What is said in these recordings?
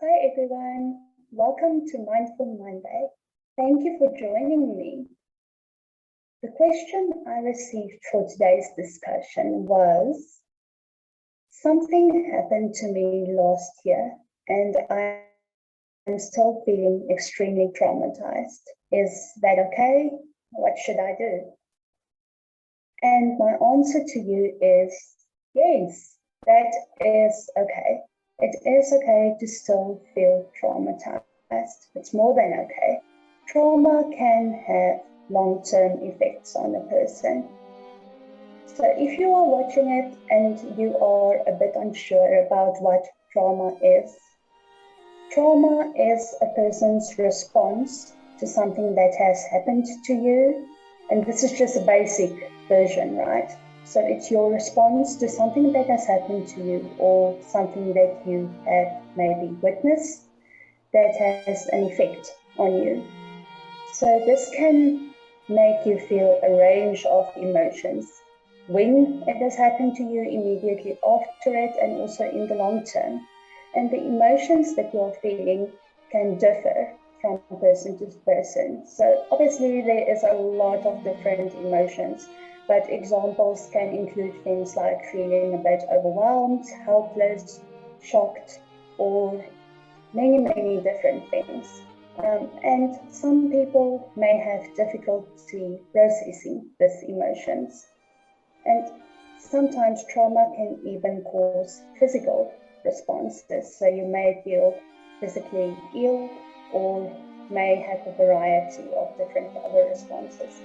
Hi everyone, welcome to Mindful Monday. Thank you for joining me. The question I received for today's discussion was, something happened to me last year and I'm still feeling extremely traumatized. Is that okay? What should I do? And my answer to you is yes, that is okay. It is okay to still feel traumatized. It's more than okay. Trauma can have long-term effects on a person. So if you are watching it and you are a bit unsure about what trauma is a person's response to something that has happened to you. And this is just a basic version, right? So it's your response to something that has happened to you or something that you have maybe witnessed that has an effect on you. So this can make you feel a range of emotions when it has happened to you, immediately after it, and also in the long term. And the emotions that you're feeling can differ from person to person. So obviously there is a lot of different emotions, but examples can include things like feeling a bit overwhelmed, helpless, shocked, or many different things. And some people may have difficulty processing these emotions. And sometimes trauma can even cause physical responses. So you may feel physically ill or may have a variety of different other responses.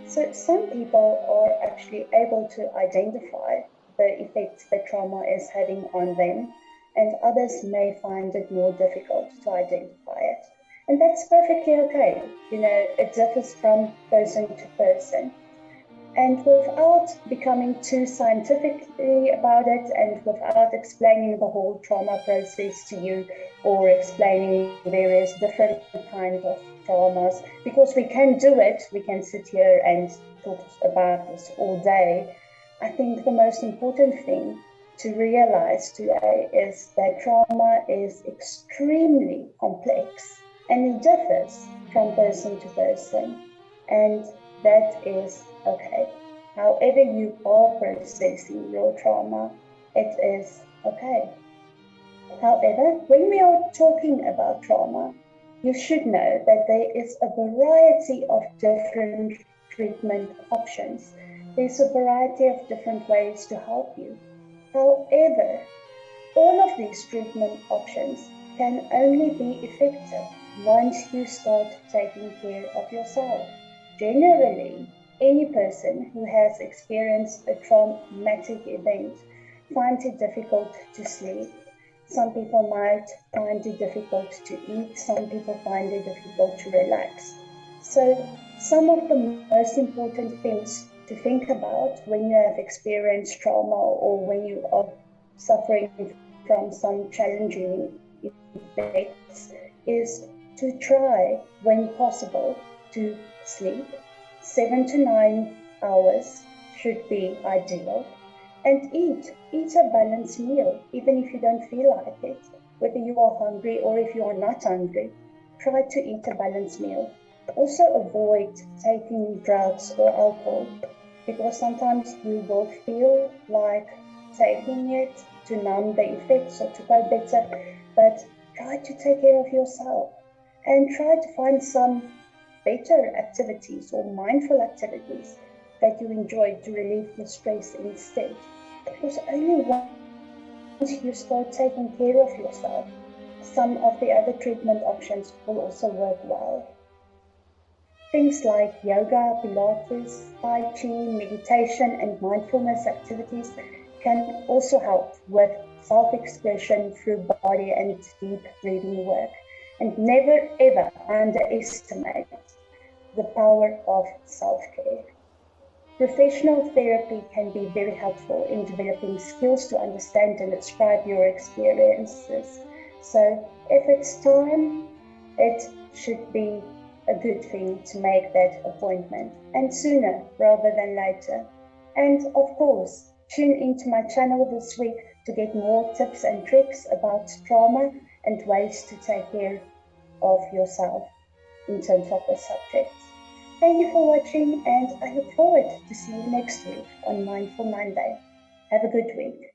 So some people are actually able to identify the effects that trauma is having on them, and others may find it more difficult to identify it. And that's perfectly okay. It differs from person to person. And without becoming too scientifically about it and without explaining the whole trauma process to you or explaining various different kinds of traumas, because we can do it, we can sit here and talk about this all day. I think the most important thing to realize today is that trauma is extremely complex and it differs from person to person, and that is okay. However you are processing your trauma, it is okay. However, when we are talking about trauma, you should know that there is a variety of different treatment options. There's a variety of different ways to help you. However, all of these treatment options can only be effective once you start taking care of yourself. Generally, any person who has experienced a traumatic event finds it difficult to sleep. Some people might find it difficult to eat. Some people find it difficult to relax. So some of the most important things to think about when you have experienced trauma or when you are suffering from some challenging effects is to try, when possible, to sleep. 7 to 9 hours should be ideal. And eat a balanced meal, even if you don't feel like it. Whether you are hungry or if you are not hungry, try to eat a balanced meal. Also avoid taking drugs or alcohol, because sometimes you will feel like taking it to numb the effects or to go better, but try to take care of yourself and try to find some better activities or mindful activities that you enjoy to relieve the stress instead. Because only once you start taking care of yourself, some of the other treatment options will also work well. Things like yoga, pilatus, tai chi, meditation, and mindfulness activities can also help with self-expression through body and deep breathing work. And never ever underestimate the power of self-care. Professional therapy can be very helpful in developing skills to understand and describe your experiences. So if it's time, it should be a good thing to make that appointment, and sooner rather than later. And of course, tune into my channel this week to get more tips and tricks about trauma and ways to take care of yourself in terms of the subject. Thank you for watching, and I look forward to seeing you next week on Mindful Monday. Have a good week.